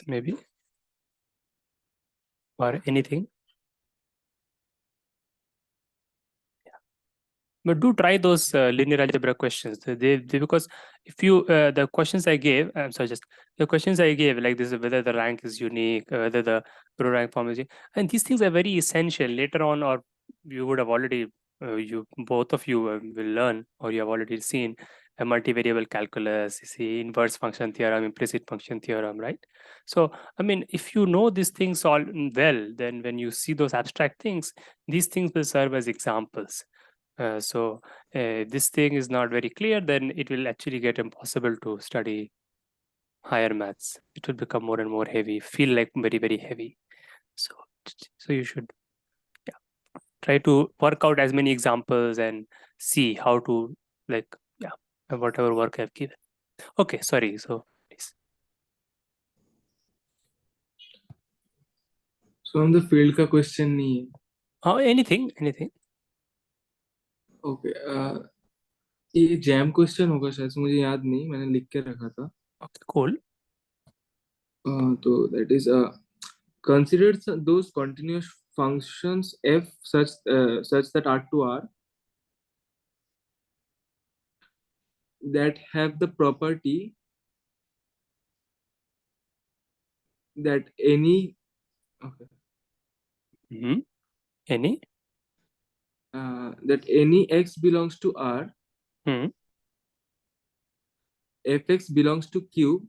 maybe, or anything. But do try those linear algebra questions. Because if you the questions I gave, I'm sorry, just the questions I gave, like this, whether the rank is unique, whether the row rank form is, and these things are very essential later on, or you would have already, you both of you will learn, or you have already seen a multivariable calculus, you see inverse function theorem, implicit function theorem, right? So I mean, if you know these things all well, then when you see those abstract things, these things will serve as examples. This thing is not very clear, then it will actually get impossible to study higher maths. It will become more and more heavy, feel like very, very heavy. So, so you should, yeah, try to work out as many examples and see how to, like, yeah, whatever work I've given. Okay, sorry. So, please. So हम the field का question नहीं है. Oh, anything. Okay. ये jam question होगा शायद से, मुझे याद नहीं, मैंने लिख के रखा था. Okay, cool. तो that is consider those continuous functions f such that r to r that have the property that any okay, Mm-hmm. Any? that any x belongs to r, Hmm. fx belongs to q,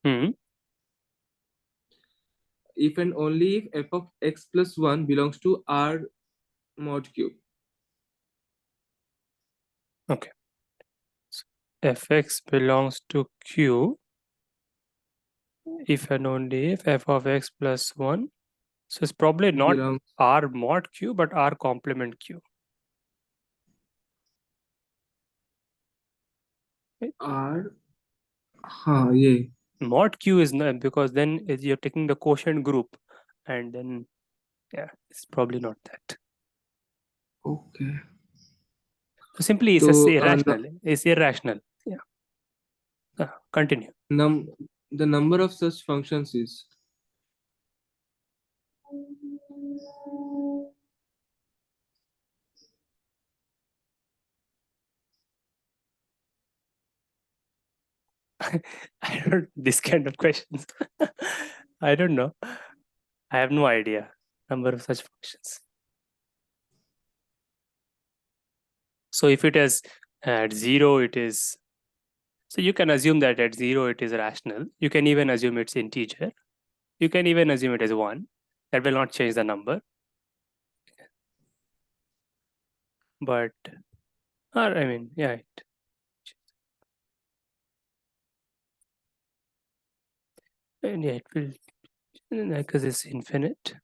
Hmm. if and only if f of x plus 1 belongs to r mod q. Okay. So, fx belongs to q if and only if f of x plus 1. So it's probably not Belongs R mod Q, but R complement Q. Right? r. हाँ ये. Mod Q is not, because then you're taking the quotient group, and then yeah, it's probably not that. Okay. So simply it's तो just irrational. It's irrational. Yeah. Continue. the number of such functions is I don't this kind of questions. I don't know. I have no idea. Number of such functions. So if it is at zero, it is, so you can assume that at zero it is rational. You can even assume it's integer. You can even assume it as 1. That will not change the number. But, or I mean, yeah, and yeah, it will, because it's infinite.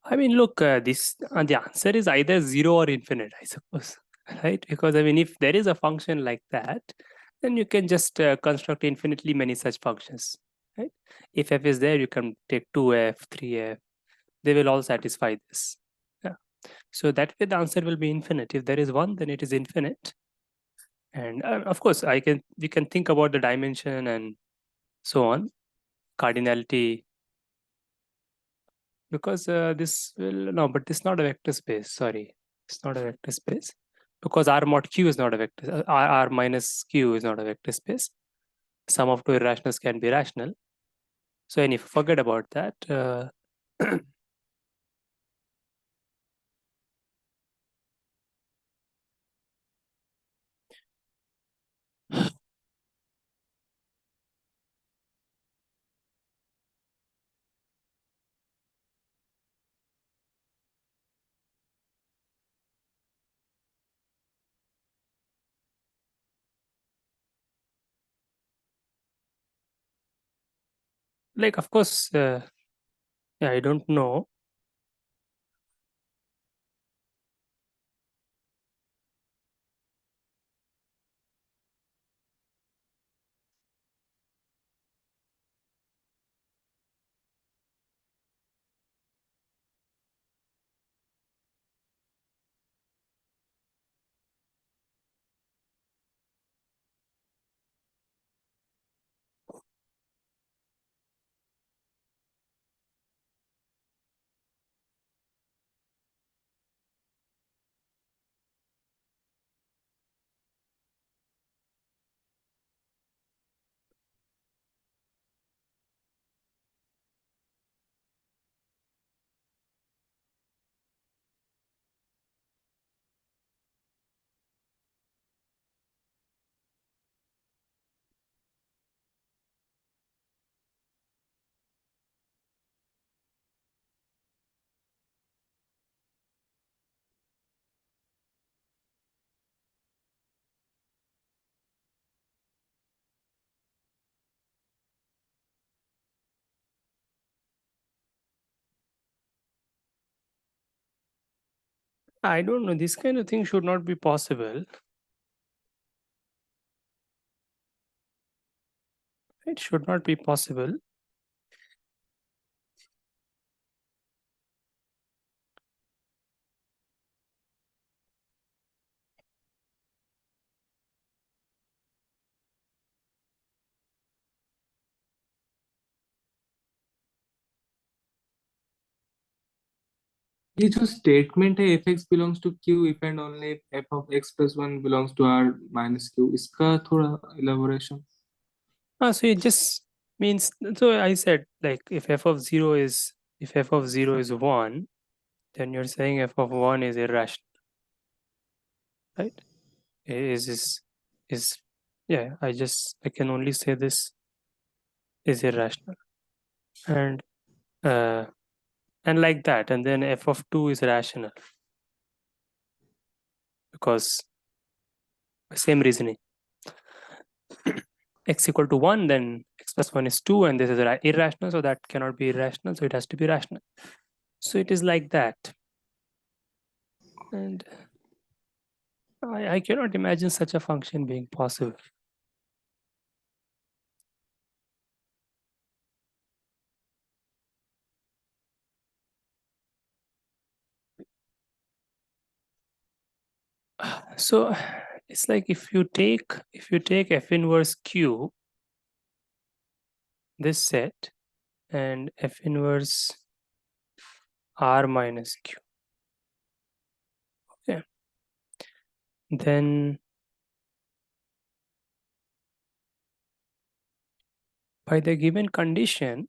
I mean, look, this the answer is either 0 or infinite, I suppose, right? Because I mean, if there is a function like that, then you can just construct infinitely many such functions, right? If f is there, you can take 2f, 3f. They will all satisfy this. Yeah. So that way, the answer will be infinite. If there is one, then it is infinite. And of course, we can think about the dimension and so on, cardinality, because this will no, but this is not a vector space. Sorry, it's not a vector space because R mod Q is not a vector. R minus Q is not a vector space. Sum of two irrationals can be rational. So, and if you forget about that, like of course, yeah, I don't know. I don't know. This kind of thing should not be possible. It should not be possible. ये जो statement है F X belongs to Q if and only F of X plus one belongs to R minus Q, इसका थोड़ा elaboration. So it just means, so I said, like, if f of 0 is 1, then you're saying f of 1 is irrational, right? Is yeah, I can only say this is irrational. And uh and like that, and then f of 2 is rational because same reasoning. X equal to 1, then x plus 1 is 2, and this is irrational, so that cannot be irrational, so it has to be rational. So it is like that. And I cannot imagine such a function being possible. So it's like if you take f inverse q, this set, and f inverse r minus q, okay, then by the given condition,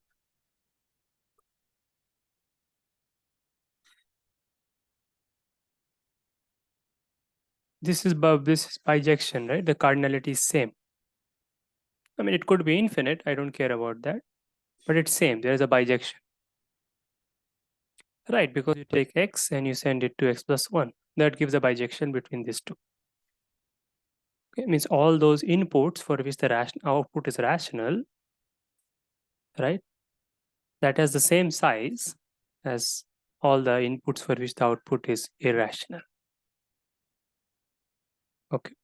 this is bijection, right? The cardinality is same. I mean, it could be infinite, I don't care about that, but it's same. There is a bijection, right? Because you take x and you send it to x plus 1, that gives a bijection between these two. Okay, means all those inputs for which the output is rational, right? That has the same size as all the inputs for which the output is irrational. Okay,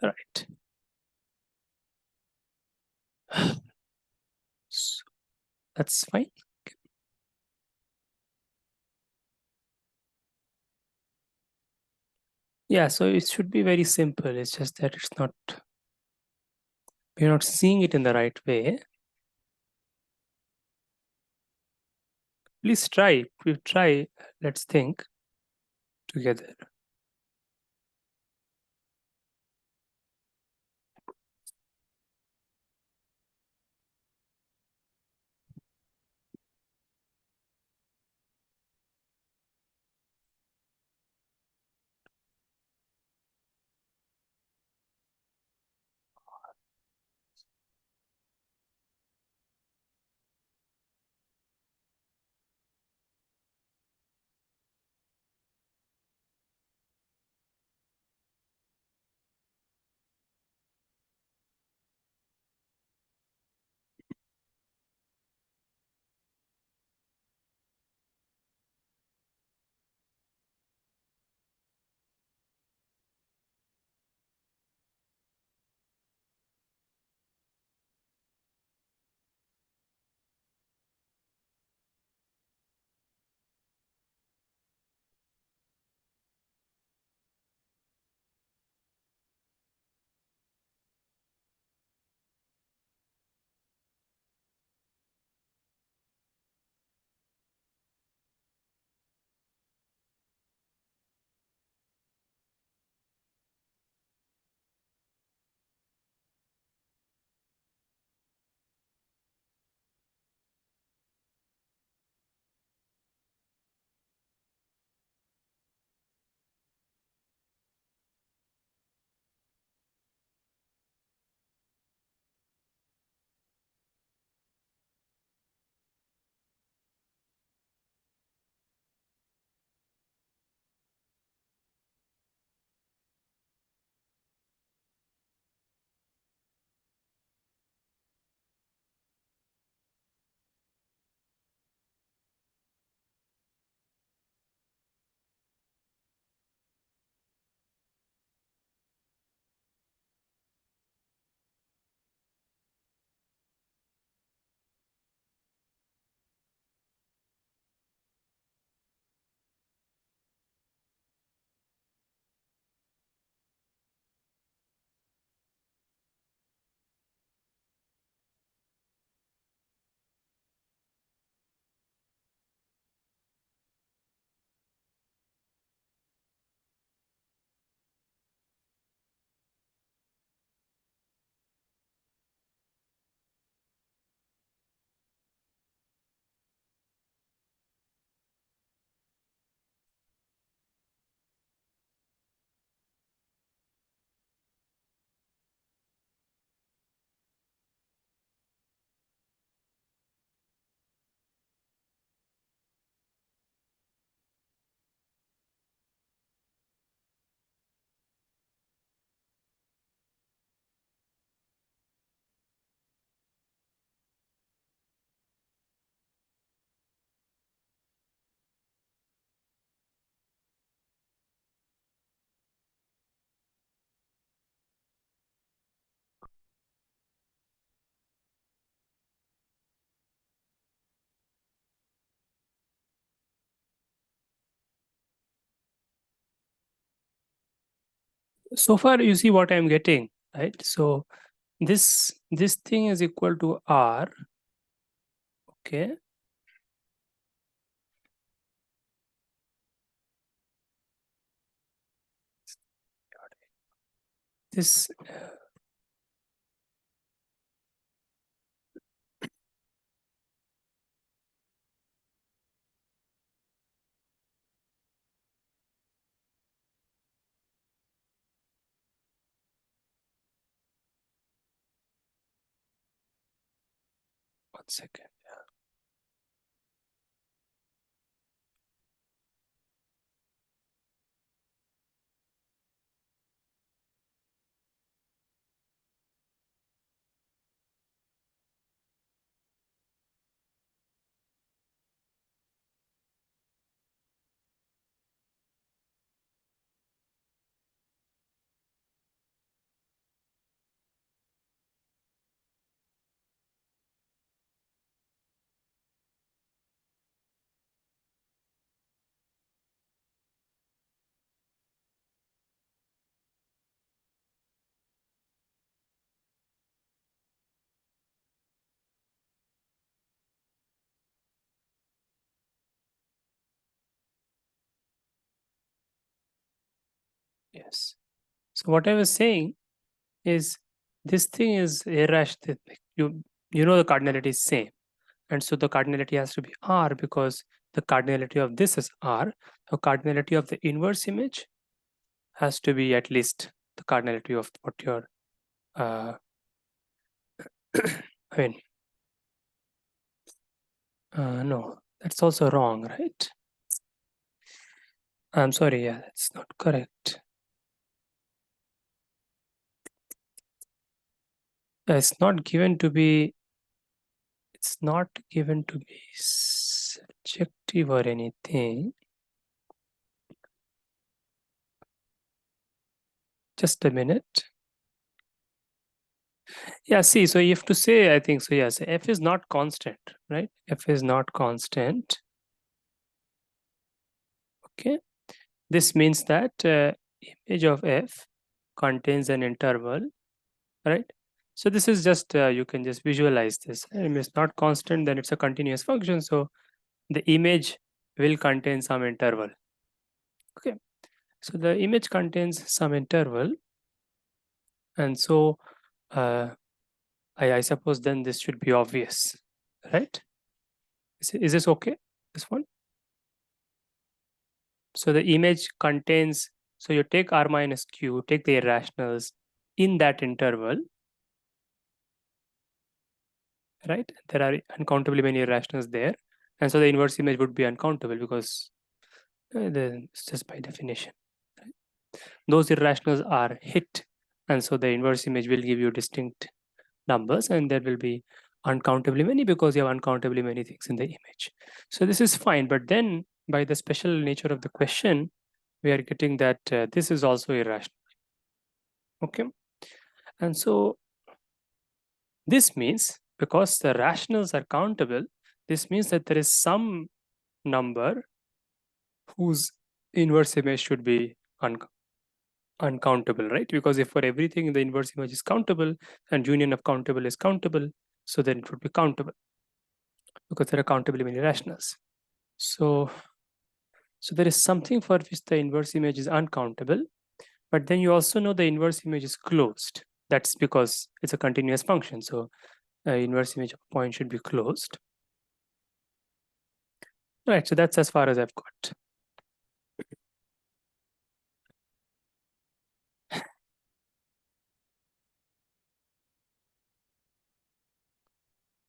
right. So that's fine. Okay. Yeah, so it should be very simple. It's just that we're not seeing it in the right way. Please try. We try. Let's think together. So far, you see what I'm getting, right? So this thing is equal to R. Okay. This 1 second. Yes. So what I was saying is this thing is irrational. You know the cardinality is same, and so the cardinality has to be R because the cardinality of this is R. The cardinality of the inverse image has to be at least the cardinality of what your I mean no, that's also wrong, right? I'm sorry, yeah, that's not correct. It's not given to be, it's not given to be subjective or anything. Just a minute. Yeah, see, so you have to say, I think so, yes, F is not constant, right? F is not constant. Okay. This means that image of F contains an interval, right? So this is just, you can just visualize this. If it's not constant, then it's a continuous function. So the image will contain some interval. Okay. So the image contains some interval. And so I suppose then this should be obvious, right? Is this okay? This one? So the image contains, so you take R minus Q, take the irrationals in that interval, right? There are uncountably many irrationals there. And so the inverse image would be uncountable because it's just by definition. Right? Those irrationals are hit. And so the inverse image will give you distinct numbers and there will be uncountably many because you have uncountably many things in the image. So this is fine. But then by the special nature of the question, we are getting that this is also irrational. Okay. And so this means because the rationals are countable, this means that there is some number whose inverse image should be uncountable, right? Because if for everything the inverse image is countable and union of countable is countable, so then it would be countable because there are countably many rationals. So there is something for which the inverse image is uncountable, but then you also know the inverse image is closed. That's because it's a continuous function. So inverse image of a point should be closed. Right, so that's as far as I've got.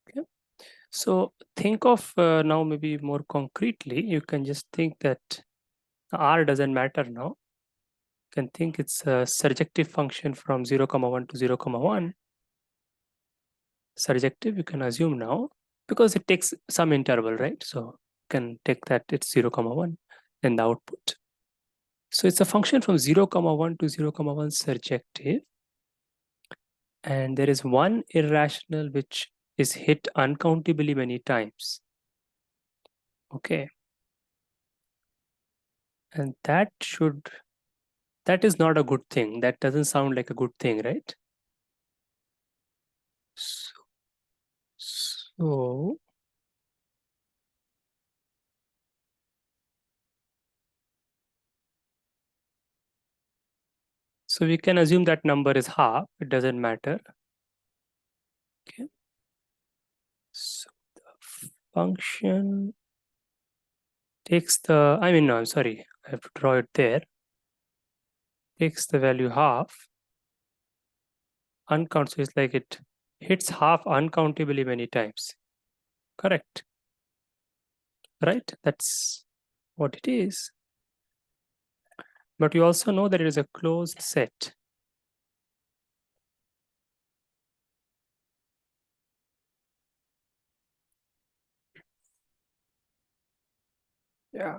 Okay. So think of now maybe more concretely, you can just think that R doesn't matter now. You can think it's a surjective function from 0, 1 to 0, 1. Surjective, you can assume now, because it takes some interval, right? So you can take that it's 0, 1 and the output. So it's a function from 0, 1 to 0, 1 surjective. And there is one irrational which is hit uncountably many times. Okay. And that should That is not a good thing. That doesn't sound like a good thing, right? So we can assume that number is half. It doesn't matter. Okay. So the function takes the, I mean, no, I'm sorry. I have to draw it there. Takes the value half. Uncount, so it's like it hits half uncountably many times. Correct. Right? That's what it is. But you also know that it is a closed set. Yeah.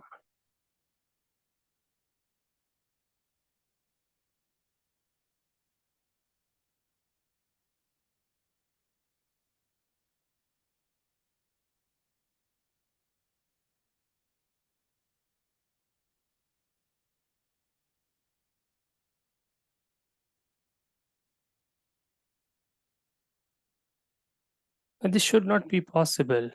And this should not be possible.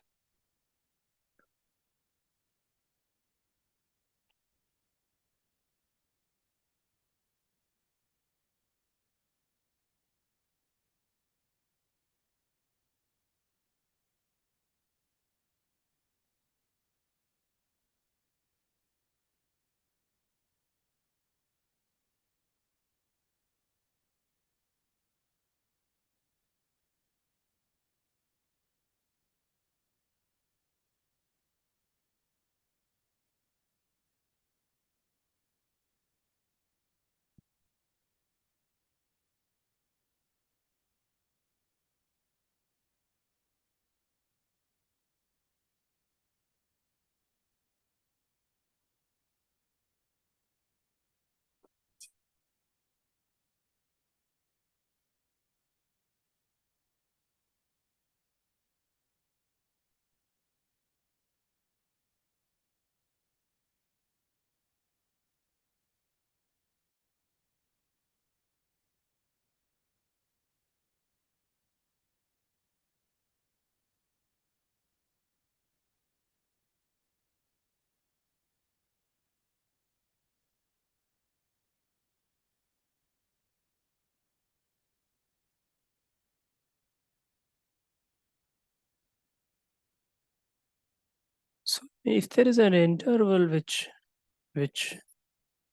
So if there is an interval which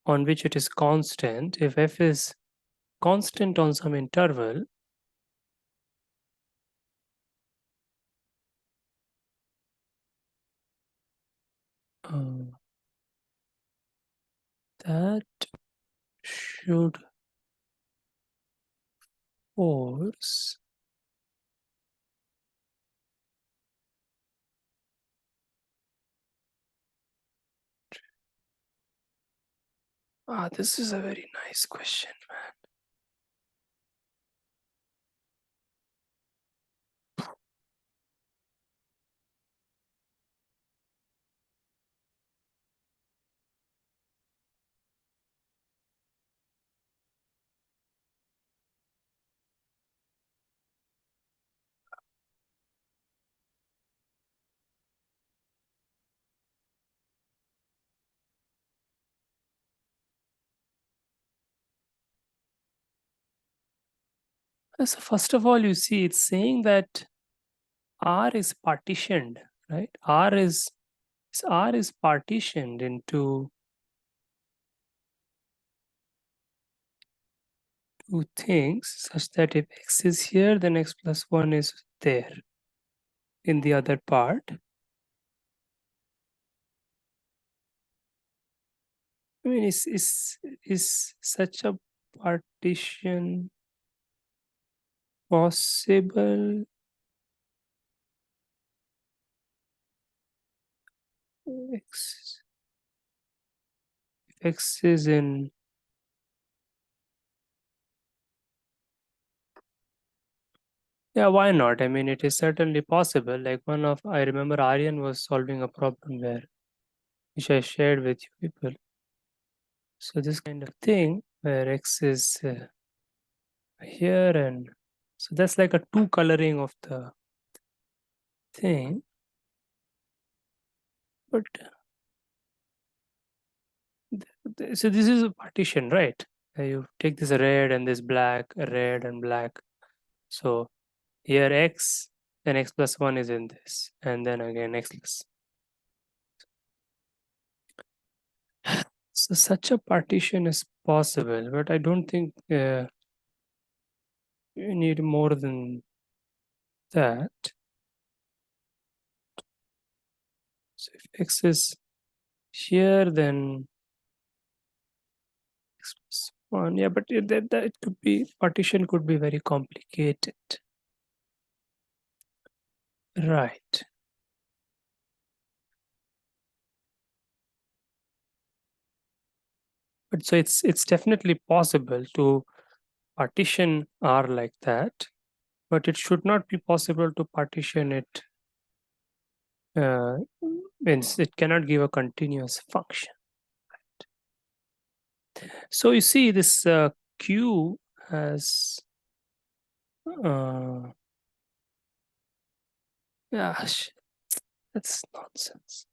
on which it is constant, if f is constant on some interval, uh, that should force this is a very nice question. So first of all, you see it's saying that R is partitioned, right? R is partitioned into two things such that if x is here, then x plus 1 is there in the other part. I mean, is such a partition possible? X, if x is in, yeah, why not? I mean, it is certainly possible. Like I remember Aryan was solving a problem where, which I shared with you people. So this kind of thing where X is here, and so that's like a two coloring of the thing. But so this is a partition, right? You take this red and this black, red and black. So here X, then x+1 is in this, and then again X plus. So such a partition is possible, but I don't think you need more than that. So if X is here, then x+1. Yeah, but that it could be, partition could be very complicated. Right. But so it's definitely possible to partition R like that, but it should not be possible to partition it. Means it cannot give a continuous function. So you see, this Q has gosh, that's nonsense.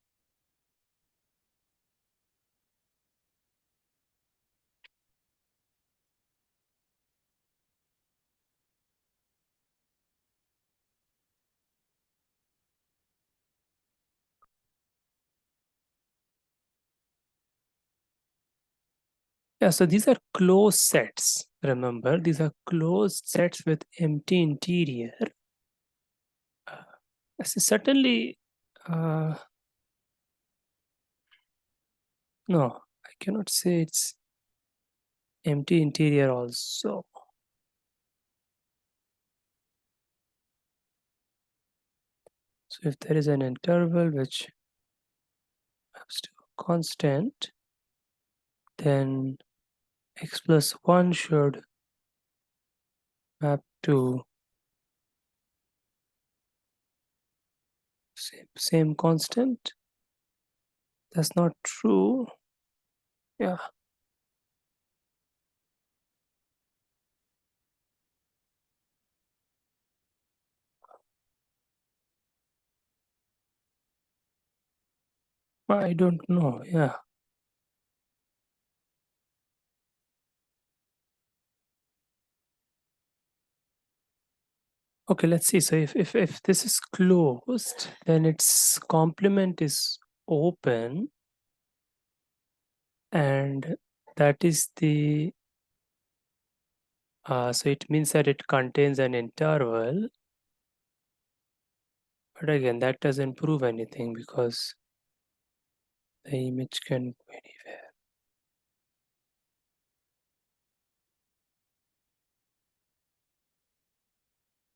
Yeah, so these are closed sets. Remember, these are closed sets with empty interior. So certainly, no, I cannot say it's empty interior also. So if there is an interval which maps to a constant, then x+1 should map to same constant. That's not true. Yeah. I don't know. Yeah. Okay, let's see. So if this is closed, then its complement is open, and that is the so it means that it contains an interval. But again, that doesn't prove anything because the image can go anywhere.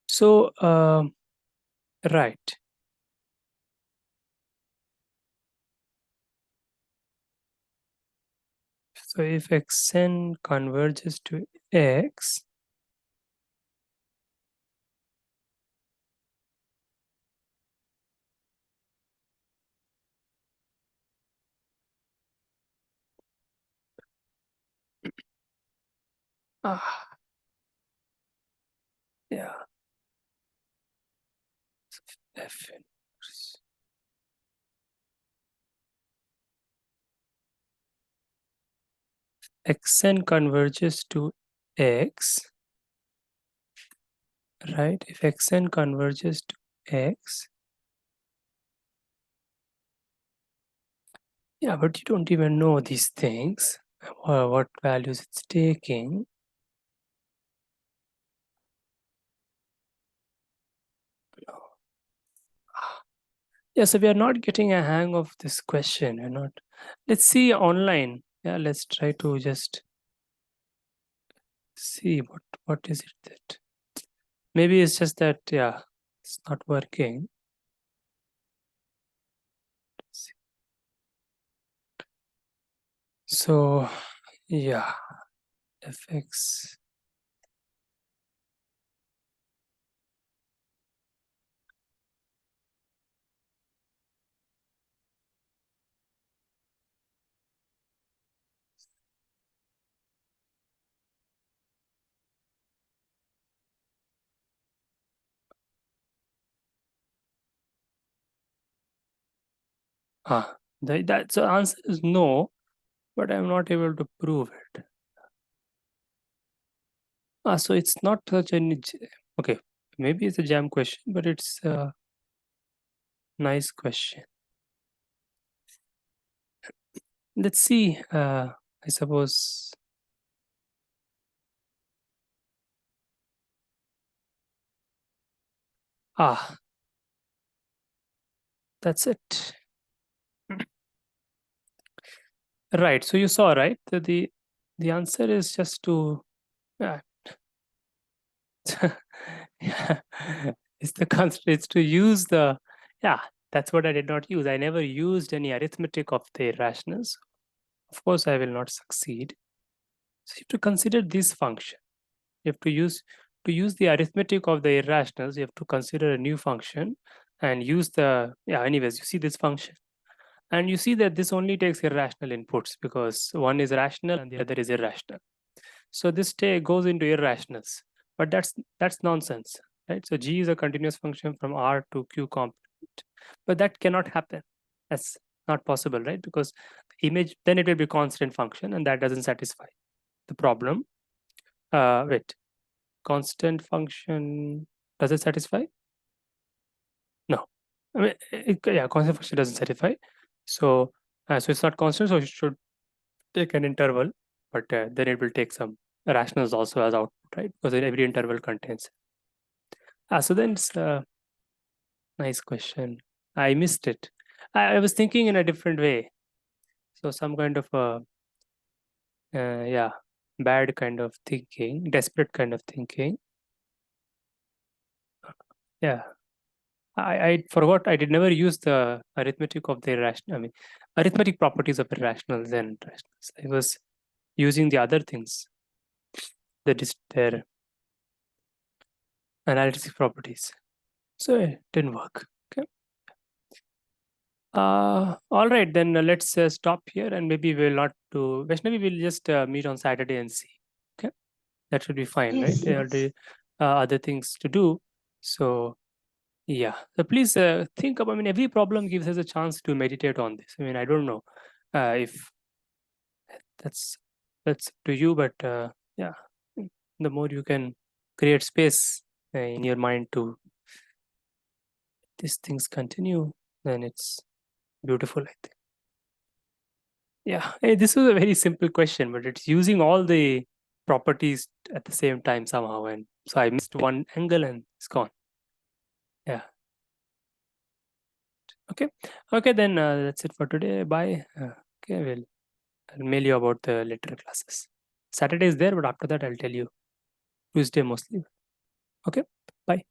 So right. So if xn converges to x, yeah, f inverse. Xn converges to x, right? If xn converges to x, yeah, but you don't even know these things, what values it's taking. Yeah, so we are not getting a hang of this question. We're not. Let's see online. Yeah, let's try to just see what is it that maybe it's just that, yeah, it's not working. So yeah, fx. That so answer is no, but I'm not able to prove it. So it's not such an okay. Maybe it's a jam question, but it's a nice question. Let's see. I suppose. That's it. Right. So you saw, right? The answer is just to yeah. Yeah. It's the constraint. It's to use the yeah. That's what I did not use. I never used any arithmetic of the irrationals. Of course, I will not succeed. So you have to consider this function. You have to use the arithmetic of the irrationals. You have to consider a new function and use the yeah. Anyways, you see this function. And you see that this only takes irrational inputs because one is rational and the other is irrational. So this goes into irrationals, but that's nonsense, right? So G is a continuous function from R to Q complement, but that cannot happen. That's not possible, right? Because the image then it will be constant function, and that doesn't satisfy the problem. Wait, constant function does it satisfy? No, I mean, yeah, constant function doesn't satisfy. So so it's not constant, so it should take an interval, but then it will take some rationals also as output, right? Because every interval contains. So then it's a nice question. I missed it. I was thinking in a different way. So some kind of a, yeah, bad kind of thinking, desperate kind of thinking. Yeah. I forgot I did never use the arithmetic of the irrational, I mean, arithmetic properties of irrationals and rationals. I was using the other things, their analytic properties. So it didn't work. Okay. All right, then let's stop here and maybe we'll not do Vaishnavi, we'll just meet on Saturday and see. Okay. That should be fine, right? Yes, There are yes. the other things to do. So yeah. So please think about, I mean, every problem gives us a chance to meditate on this. I mean, I don't know if that's to you, but yeah, the more you can create space in your mind to these things continue, then it's beautiful, I think. Yeah, this was a very simple question, but it's using all the properties at the same time somehow, and so I missed one angle and it's gone. Yeah. Okay. Okay, then that's it for today. Bye. Okay, I'll mail you about the later classes. Saturday is there, but after that I'll tell you. Tuesday mostly. Okay. Bye.